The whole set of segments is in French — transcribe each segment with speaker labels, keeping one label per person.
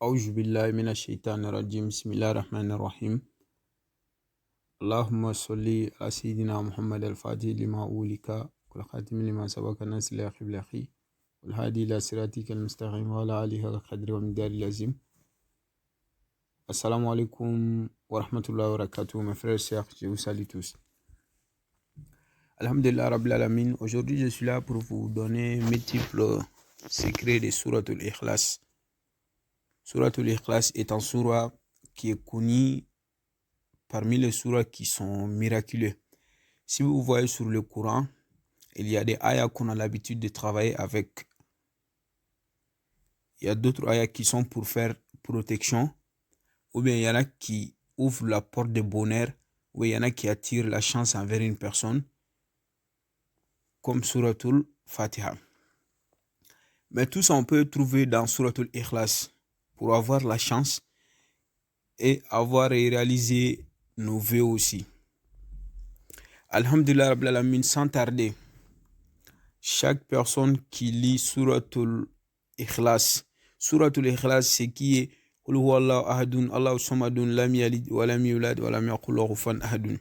Speaker 1: أعوذ بالله من الشيطان الرجيم بسم الله الرحمن الرحيم اللهم صل على سيدنا محمد الفاتح لما أولك والخاتم لما سبق الناس الأخي بالأخي والهادي إلى صراطك المستقيم وعلى آله القدر ومقدار اللازم. Assalamu alaikum wa rahmatullahi wa barakatuh, mes frères et sœurs, je vous salue tous. Alhamdulillah Rabbil Alamin, aujourd'hui je suis là pour vous donner multiples secrets de Surat al-Ikhlas. Surat al-Ikhlas est un surah qui est connu parmi les surahs qui sont miraculeux. Si vous voyez sur le Coran, il y a des ayats qu'on a l'habitude de travailler avec. Il y a d'autres ayats qui sont pour faire protection, ou bien il y en a qui ouvrent la porte de bonheur, ou il y en a qui attirent la chance envers une personne, comme Suratul Fatiha. Mais tout ça, on peut trouver dans Suratul Ikhlas pour avoir la chance et avoir réalisé nos vœux aussi. Alhamdulillah Rabbil Alamin, sans tarder, chaque personne qui lit Suratul Ikhlas, c'est qui est Qul huwallahu ahadun, Allahu samadun, lam yalid wa lam yulad wa lam yakul lahu kufuwan ahadun.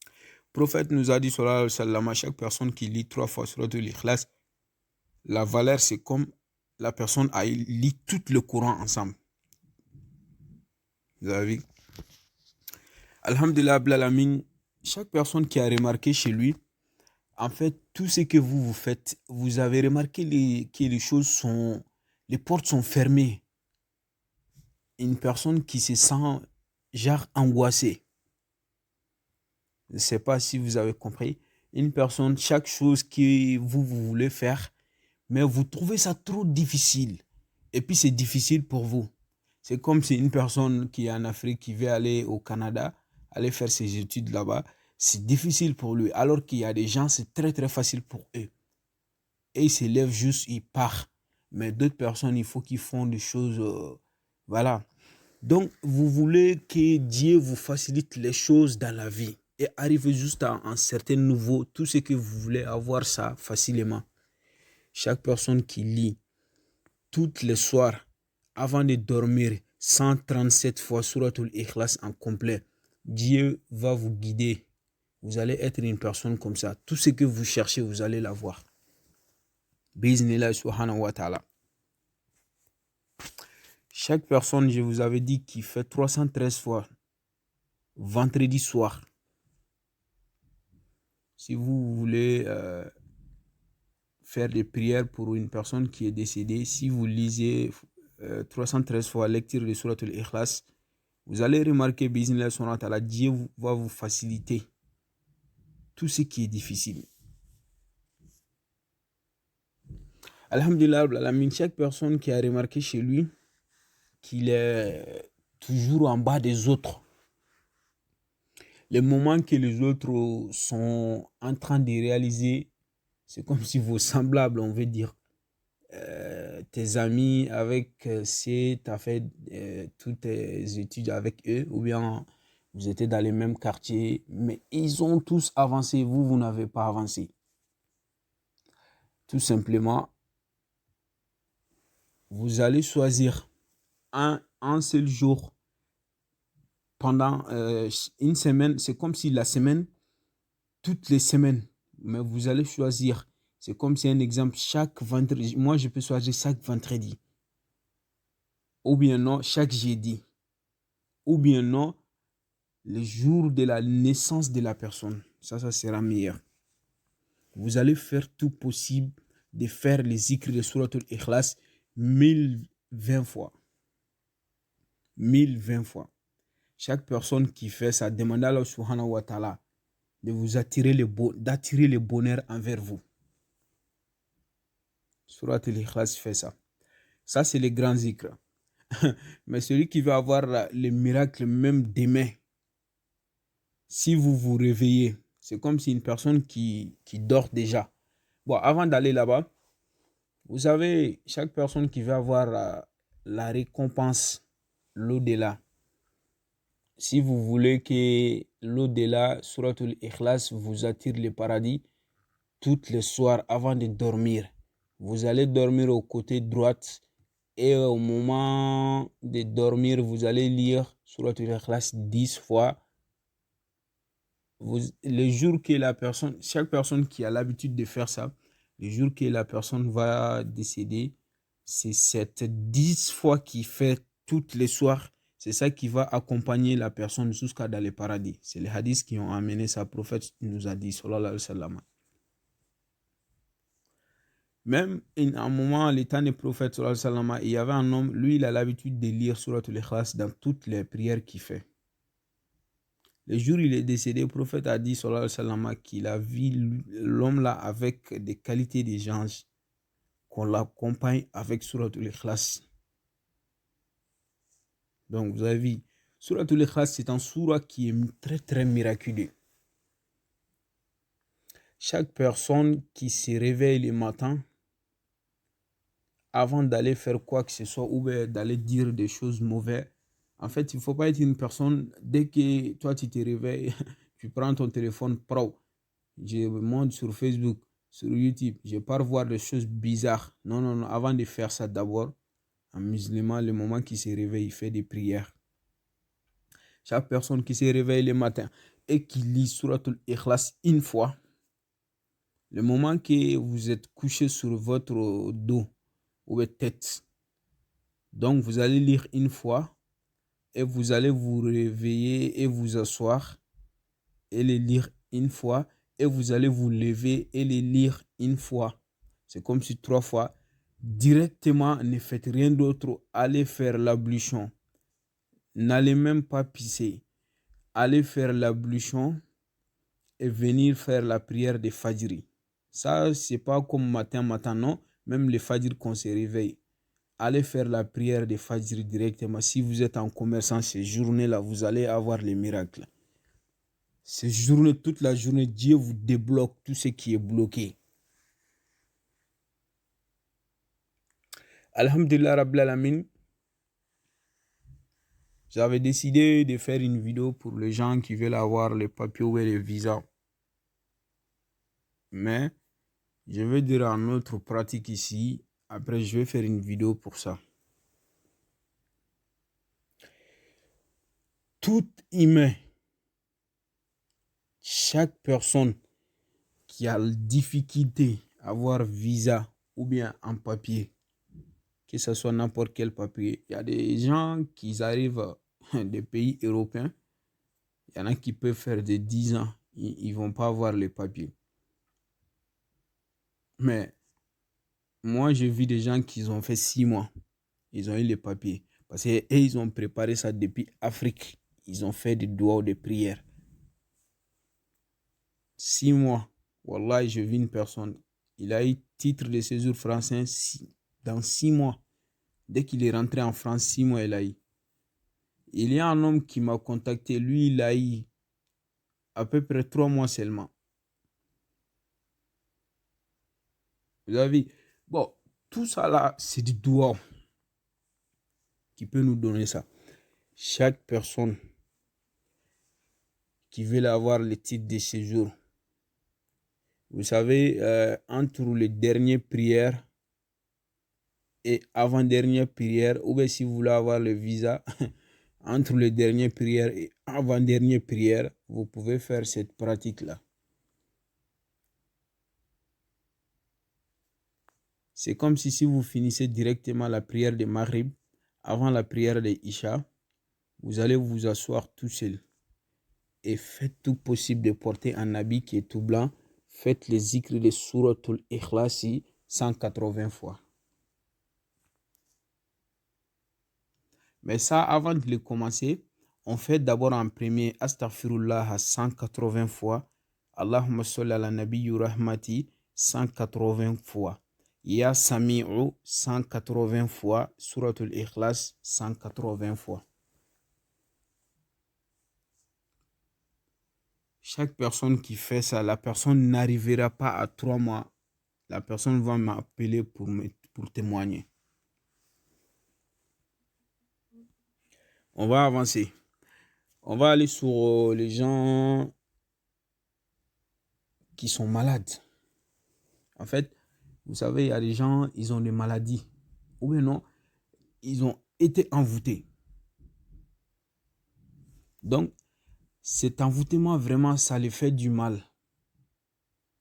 Speaker 1: Le prophète nous a dit sallallahu alayhi wa sallam, à chaque personne qui lit 3 fois Suratul Ikhlas, la valeur c'est comme la personne a lu tout le Coran ensemble. Vous avez vu? Alhamdulillah Rabbil Alamin, chaque personne qui a remarqué chez lui, en fait, tout ce que vous faites, vous avez remarqué que les choses sont, les portes sont fermées. Une personne qui se sent genre angoissée. Je ne sais pas si vous avez compris. Une personne, chaque chose que vous voulez faire, mais vous trouvez ça trop difficile. Et puis c'est difficile pour vous. C'est comme si une personne qui est en Afrique, qui veut aller au Canada, aller faire ses études là-bas, c'est difficile pour lui. Alors qu'il y a des gens, c'est très très facile pour eux. Et ils se lèvent juste, ils partent. Mais d'autres personnes, il faut qu'ils font des choses, voilà. Donc, vous voulez que Dieu vous facilite les choses dans la vie et arriver juste à un certain niveau, tout ce que vous voulez avoir ça facilement. Chaque personne qui lit toutes les soirs avant de dormir 137 fois Suratul Ikhlas en complet, Dieu va vous guider. Vous allez être une personne comme ça. Tout ce que vous cherchez, vous allez l'avoir. Biznillah subhanahu wa ta'ala. Chaque personne, je vous avais dit, qui fait 313 fois vendredi soir. Si vous voulez faire des prières pour une personne qui est décédée, si vous lisez 313 fois lecture de Surat al-Ikhlas, vous allez remarquer, Biznillah subhanahu wa ta'ala, Dieu va vous faciliter tout ce qui est difficile. Alhamdulillah, chaque personne qui a remarqué chez lui qu'il est toujours en bas des autres. Les moments que les autres sont en train de réaliser, c'est comme si vos semblables, on veut dire, tes amis avec tu as fait toutes tes études avec eux, ou bien vous étiez dans les mêmes quartiers, mais ils ont tous avancé, vous n'avez pas avancé. Tout simplement, vous allez choisir un seul jour pendant une semaine. C'est comme si la semaine, toutes les semaines, mais vous allez choisir. C'est comme si un exemple, chaque vendredi, moi je peux choisir chaque vendredi, ou bien non, chaque jeudi, ou bien non, le jour de la naissance de la personne. Ça sera meilleur. Vous allez faire tout possible de faire les écrits de Suratul Ikhlas 1020 fois. 1020 fois. Chaque personne qui fait ça, demandez à Allah subhanahu wa ta'ala de vous d'attirer le bonheur envers vous. Surat al-Ikhlas fait ça. Ça, c'est les grands zikrs. Mais celui qui veut avoir le miracle même demain, si vous vous réveillez, c'est comme si une personne qui dort déjà. Bon, avant d'aller là-bas, vous savez, chaque personne qui veut avoir la récompense, l'au-delà, si vous voulez que l'au-delà, Suratul Ikhlas, vous attire le paradis, toutes les soirs avant de dormir, vous allez dormir au côté droite Et au moment de dormir, vous allez lire Surat al-Ikhlas 10 fois. Le jour que la personne, chaque personne qui a l'habitude de faire ça, le jour que la personne va décéder, c'est cette 10 fois qu'il fait toutes les soirs, c'est ça qui va accompagner la personne jusqu'à dans le paradis. C'est les hadiths qui ont amené ça. Le prophète nous a dit, sallallahu alayhi wa sallam. Même à un moment, l'état des prophètes, sallallahu alayhi wa sallam, il y avait un homme, lui, il a l'habitude de lire Surat al-Ikhlas dans toutes les prières qu'il fait. Le jour où il est décédé, le prophète a dit sallallahu alayhi wa sallam, qu'il a vu l'homme là avec des qualités des anges, qu'on l'accompagne avec Surat al-Ikhlas. Donc vous avez vu, Surat al-Ikhlas, c'est un surat qui est très très miraculeux. Chaque personne qui se réveille le matin, avant d'aller faire quoi que ce soit ou d'aller dire des choses mauvaises, en fait, il ne faut pas être une personne, dès que toi tu te réveilles, tu prends ton téléphone pro, je monte sur Facebook, sur YouTube, je pars voir des choses bizarres. Non, non, non, avant de faire ça d'abord, un musulman, le moment qu'il se réveille, il fait des prières. Chaque personne qui se réveille le matin et qui lit Suratul Ikhlas une fois, le moment que vous êtes couché sur votre dos ou tête, donc vous allez lire une fois et vous allez vous réveiller et vous asseoir et les lire une fois et vous allez vous lever et les lire une fois. C'est comme si 3 fois. Directement, ne faites rien d'autre. Allez faire l'ablution. N'allez même pas pisser. Allez faire l'ablution et venir faire la prière de Fajri. Ça, c'est pas comme matin, non. Même le Fajr qu'on se réveille. Allez faire la prière de Fajr directement. Si vous êtes en commerçant ces journées-là, vous allez avoir les miracles. Ces journées, toute la journée, Dieu vous débloque tout ce qui est bloqué. Alhamdulillah Rabbil Alamin. J'avais décidé de faire une vidéo pour les gens qui veulent avoir les papiers ou les visas. Mais je vais dire une autre pratique ici. Après, je vais faire une vidéo pour ça. Tout humain, chaque personne qui a la difficulté à avoir visa ou bien un papier, que ce soit n'importe quel papier, il y a des gens qui arrivent des pays européens, il y en a qui peuvent faire des 10 ans, ils ne vont pas avoir les papiers. Mais moi, j'ai vu des gens qui ont fait 6 mois, ils ont eu les papiers. Parce qu'ils ont préparé ça depuis Afrique. Ils ont fait des doigts de prière. 6 mois. Wallah, j'ai vu une personne. Il a eu titre de séjour français dans 6 mois. Dès qu'il est rentré en France, 6 mois, il a eu. Il y a un homme qui m'a contacté. Lui, il a eu à peu près 3 mois seulement. Vous avez vu? Bon, tout ça là, c'est du doigt qui peut nous donner ça. Chaque personne qui veut avoir le titre de séjour, vous savez, entre les dernières prières et avant-dernière prière, ou bien si vous voulez avoir le visa, entre les dernières prières et avant-dernière prière, vous pouvez faire cette pratique-là. C'est comme si vous finissez directement la prière de Maghrib, avant la prière de Isha, vous allez vous asseoir tout seul. Et faites tout possible de porter un habit qui est tout blanc. Faites les zikrs de Suratul Ikhlasi 180 fois. Mais ça, avant de le commencer, on fait d'abord en premier Astaghfirullah à 180 fois. Allahumma salli ala nabiyyu rahmati 180 fois. Ya Sami'u 180 fois. Suratul Ikhlas 180 fois. Chaque personne qui fait ça, la personne n'arrivera pas à 3 mois. La personne va m'appeler pour témoigner. On va avancer. On va aller sur les gens qui sont malades. En fait, vous savez, il y a des gens, ils ont des maladies. Ou bien non, ils ont été envoûtés. Donc, cet envoûtement, vraiment, ça les fait du mal.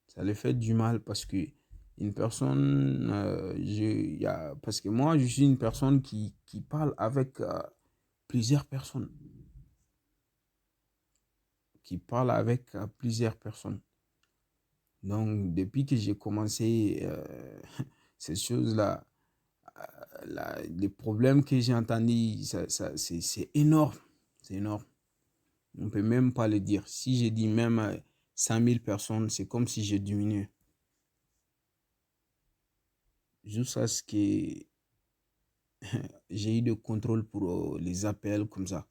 Speaker 1: Ça les fait du mal parce que une personne, parce que moi, je suis une personne qui parle avec plusieurs personnes. Qui parle avec plusieurs personnes. Donc, depuis que j'ai commencé ces choses-là, les problèmes que j'ai entendus, c'est énorme. C'est énorme. On ne peut même pas le dire. Si j'ai dit même 100 000 personnes, c'est comme si j'ai diminué. Jusqu'à ce que j'ai eu de contrôle pour les appels comme ça.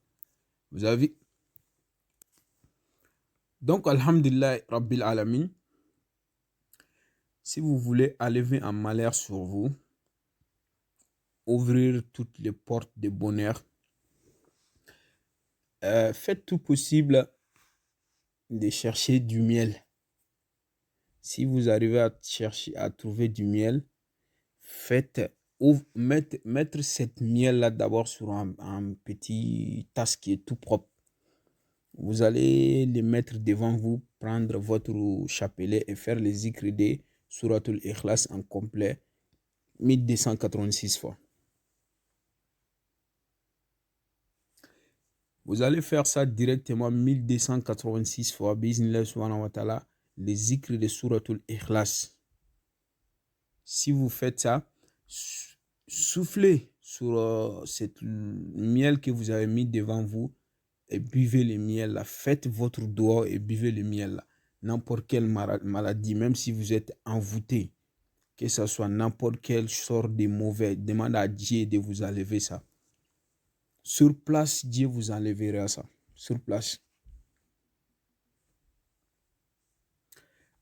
Speaker 1: Vous avez vu? Donc, Alhamdulillah, Rabbil Alamin, si vous voulez enlever un malheur sur vous, ouvrir toutes les portes de bonheur, faites tout possible de chercher du miel. Si vous arrivez à chercher, à trouver du miel, mettre cette miel-là d'abord sur un petit tasse qui est tout propre. Vous allez les mettre devant vous, prendre votre chapelet et faire les zikr de Suratul Ikhlas en complet 1286 fois. Vous allez faire ça directement 1286 fois, bismillah subhanahu wa ta'ala, les zikr de Suratul Ikhlas. Si vous faites ça, soufflez sur cette miel que vous avez mis devant vous et buvez le miel là. Faites votre doigt et buvez le miel là. N'importe quelle maladie, même si vous êtes envoûté, que ce soit n'importe quelle sorte de mauvais, demandez à Dieu de vous enlever ça. Sur place, Dieu vous enlèvera ça. Sur place.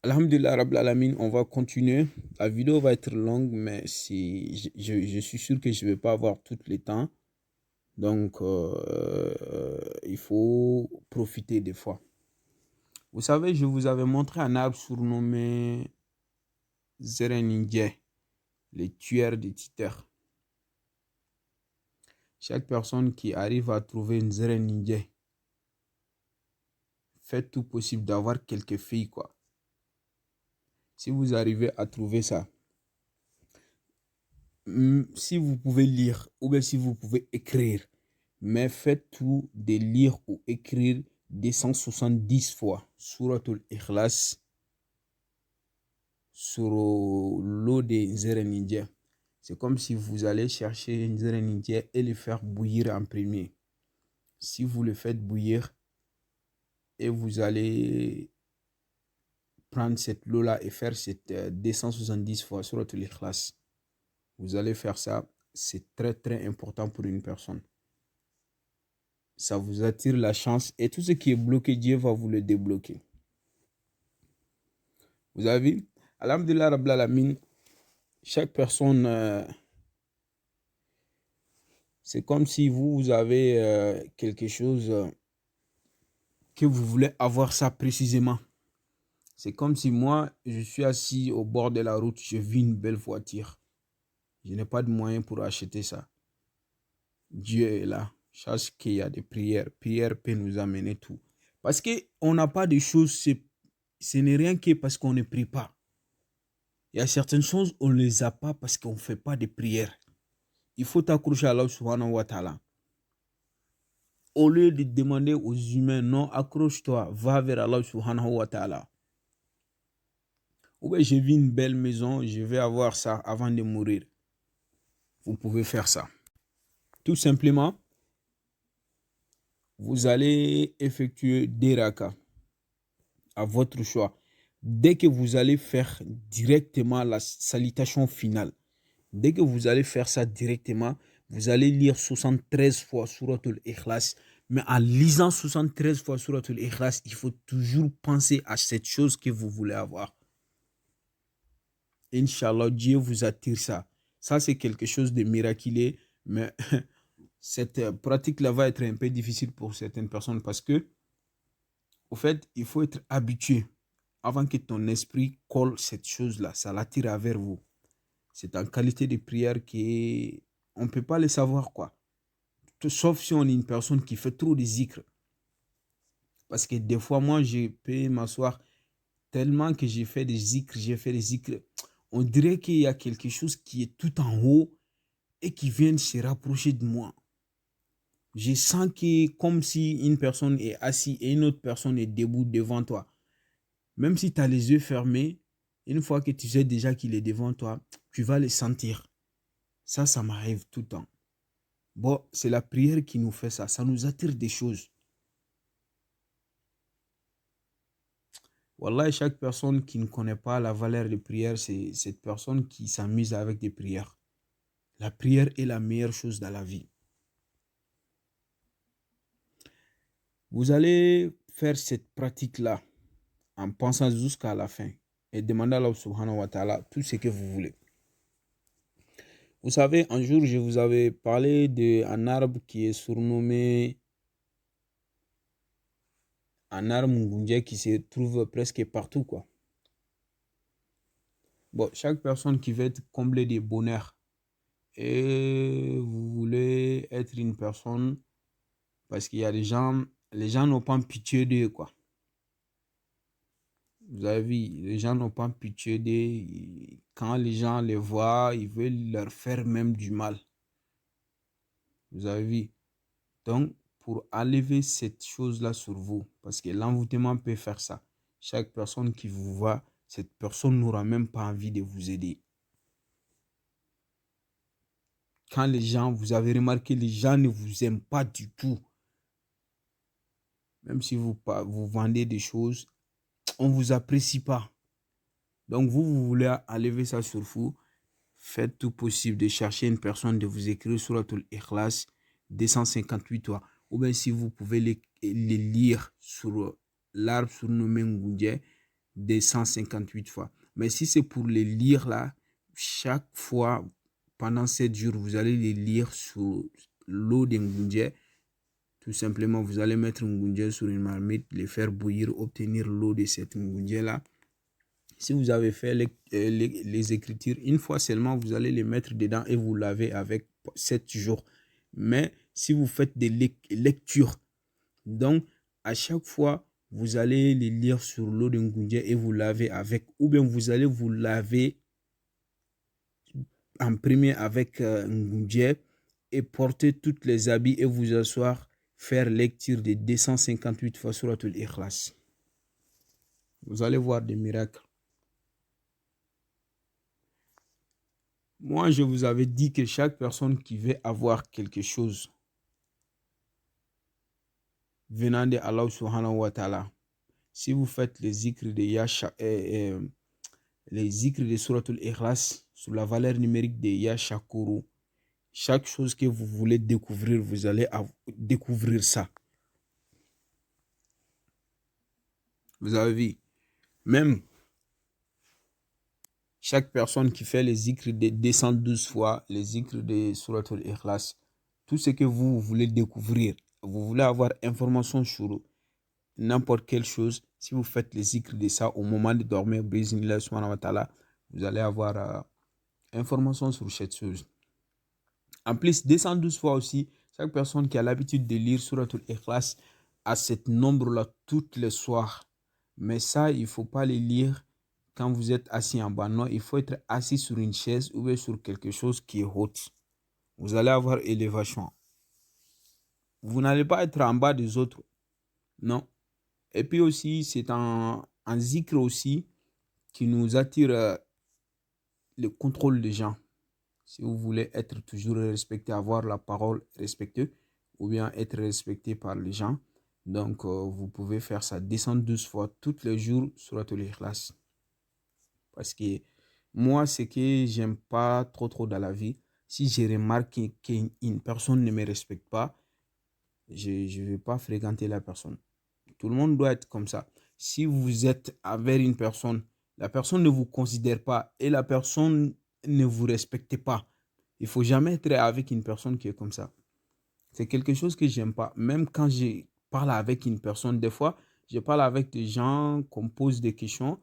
Speaker 1: Alhamdulillah Rabbil Alamin, on va continuer. La vidéo va être longue, mais je suis sûr que je ne vais pas avoir tout le temps. Donc, il faut profiter des fois. Vous savez, je vous avais montré un arbre surnommé Zerenindje, les tueurs des titres. Chaque personne qui arrive à trouver une Zerenindje, faites tout possible d'avoir quelques filles, quoi. Si vous arrivez à trouver ça, si vous pouvez lire ou bien si vous pouvez écrire, mais faites tout de lire ou écrire 270 fois Suratul Ikhlas sur l'eau des Zerenindje. C'est comme si vous allez chercher une Zerenindje et le faire bouillir en premier. Si vous le faites bouillir et vous allez prendre cette eau-là et faire cette 270 fois Suratul Ikhlas, vous allez faire ça. C'est très très important pour une personne. Ça vous attire la chance et tout ce qui est bloqué, Dieu va vous le débloquer. Vous avez vu? Alhamdulillah Rabbil Alamin, chaque personne, c'est comme si vous avez quelque chose que vous voulez avoir ça précisément. C'est comme si moi, je suis assis au bord de la route, je vis une belle voiture. Je n'ai pas de moyens pour acheter ça. Dieu est là. Sache qu'il y a des prières. Prière peut nous amener tout. Parce qu'on n'a pas de choses, ce n'est rien que parce qu'on ne prie pas. Il y a certaines choses, on ne les a pas parce qu'on ne fait pas de prières. Il faut t'accrocher à Allah subhanahu wa ta'ala. Au lieu de demander aux humains, non, accroche-toi, va vers Allah subhanahu wa ta'ala. Ou bien je vis une belle maison, je vais avoir ça avant de mourir. Vous pouvez faire ça. Tout simplement, vous allez effectuer des rakas à votre choix. Dès que vous allez faire directement la salutation finale, dès que vous allez faire ça directement, vous allez lire 73 fois Suratul Ikhlas. Mais en lisant 73 fois Suratul Ikhlas, il faut toujours penser à cette chose que vous voulez avoir. Inch'Allah, Dieu vous attire ça. Ça, c'est quelque chose de miraculeux, mais cette pratique-là va être un peu difficile pour certaines personnes parce que, au fait, il faut être habitué avant que ton esprit colle cette chose-là. Ça l'attire vers vous. C'est en qualité de prière que on ne peut pas le savoir, quoi. Sauf si on est une personne qui fait trop de zikr. Parce que des fois, moi, je peux m'asseoir tellement que j'ai fait des zikr. On dirait qu'il y a quelque chose qui est tout en haut et qui vient se rapprocher de moi. Je sens que comme si une personne est assise et une autre personne est debout devant toi. Même si tu as les yeux fermés, une fois que tu sais déjà qu'il est devant toi, tu vas le sentir. Ça m'arrive tout le temps. Bon, c'est la prière qui nous fait ça. Ça nous attire des choses. Wallah, chaque personne qui ne connaît pas la valeur des prières, c'est cette personne qui s'amuse avec des prières. La prière est la meilleure chose dans la vie. Vous allez faire cette pratique-là en pensant jusqu'à la fin et demander à Allah subhanahu wa ta'ala tout ce que vous voulez. Vous savez, un jour, je vous avais parlé d'un arbre qui est surnommé un arbre ngundia qui se trouve presque partout, quoi. Bon, chaque personne qui veut être comblée de bonheur et vous voulez être une personne, parce qu'il y a des gens, les gens n'ont pas pitié d'eux, quoi. Vous avez vu, les gens n'ont pas pitié d'eux. Quand les gens les voient, ils veulent leur faire même du mal. Vous avez vu. Donc, pour enlever cette chose-là sur vous, parce que l'envoûtement peut faire ça. Chaque personne qui vous voit, cette personne n'aura même pas envie de vous aider. Quand les gens, vous avez remarqué, les gens ne vous aiment pas du tout. Même si vous vendez des choses, on ne vous apprécie pas. Donc, vous voulez enlever ça sur vous. Faites tout possible de chercher une personne, de vous écrire Suratul Ikhlas 258 fois. Ou bien si vous pouvez les lire sur l'arbre surnommé Ngundia 258 fois. Mais si c'est pour les lire là, chaque fois, pendant 7 jours, vous allez les lire sur l'eau de Ngundia. Tout simplement, vous allez mettre Ngundia sur une marmite, les faire bouillir, obtenir l'eau de cette Ngundia là. Si vous avez fait les écritures une fois seulement, vous allez les mettre dedans et vous lavez avec 7 jours. Mais si vous faites des lectures, donc à chaque fois, vous allez les lire sur l'eau de Ngundia et vous lavez avec. Ou bien vous allez vous laver en premier avec Ngundia et porter tous les habits et vous asseoir, faire lecture de 258 fois Suratul Ikhlas. Vous allez voir des miracles. Moi, je vous avais dit que chaque personne qui veut avoir quelque chose venant de Allah subhanahu wa ta'ala, si vous faites les zikrs de Suratul Ikhlas sur la valeur numérique de Yashakuru, chaque chose que vous voulez découvrir, vous allez découvrir ça. Vous avez vu, même chaque personne qui fait les zikrs de 212 fois, les zikrs de Suratul Ikhlas, tout ce que vous voulez découvrir, vous voulez avoir information sur n'importe quelle chose, si vous faites les zikrs de ça au moment de dormir, vous allez avoir information sur cette chose. En plus, 212 fois aussi, chaque personne qui a l'habitude de lire Suratul Ikhlas a cet nombre-là tous les soirs. Mais ça, il ne faut pas les lire quand vous êtes assis en bas. Non, il faut être assis sur une chaise ou bien sur quelque chose qui est haute. Vous allez avoir élévation. Vous n'allez pas être en bas des autres. Non. Et puis aussi, c'est un zikr aussi qui nous attire le contrôle des gens. Si vous voulez être toujours respecté, avoir la parole respectée, ou bien être respecté par les gens, donc vous pouvez faire ça 212 fois tous les jours sur Ikhlas. Parce que moi, ce que j'aime pas trop dans la vie, si j'ai remarqué qu'une personne ne me respecte pas, je ne vais pas fréquenter la personne. Tout le monde doit être comme ça. Si vous êtes avec une personne, la personne ne vous considère pas et la personne ne vous respecte pas, il ne faut jamais être avec une personne qui est comme ça. C'est quelque chose que j'aime pas. Même quand je parle avec une personne, des fois, je parle avec des gens qu'on pose des questions,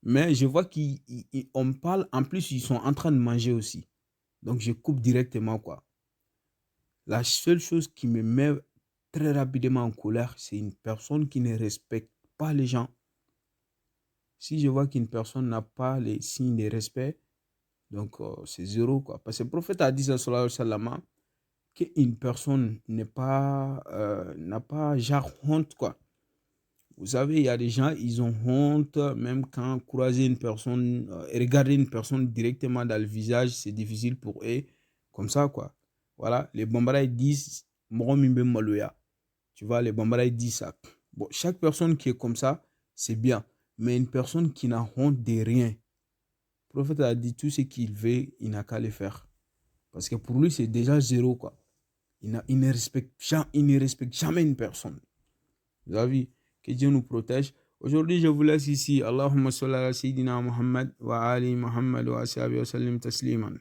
Speaker 1: mais je vois qu'on parle, en plus, ils sont en train de manger aussi. Donc, je coupe directement, quoi. La seule chose qui me met très rapidement en colère, c'est une personne qui ne respecte pas les gens. Si je vois qu'une personne n'a pas les signes de respect, donc c'est zéro, quoi. Parce que le prophète a dit, sallallahu alayhi wa sallam, qu'une personne n'a pas genre honte, quoi. Vous savez, il y a des gens, ils ont honte, même quand croiser une personne, regarder une personne directement dans le visage, c'est difficile pour eux. Comme ça, quoi. Voilà, les Bambara, ils disent, Moro mimbe maloya. Tu vois, les Bambara, ils disent ça. Bon, chaque personne qui est comme ça, c'est bien. Mais une personne qui n'a honte de rien, le prophète a dit tout ce qu'il veut, il n'a qu'à le faire. Parce que pour lui, c'est déjà zéro, quoi. Il ne respecte jamais une personne. Vous avez vu, que Dieu nous protège. Aujourd'hui, je vous laisse ici. Allahumma salli ala Sayyidina Muhammad wa ali Muhammad wa ashabihi wa sallim tasliman.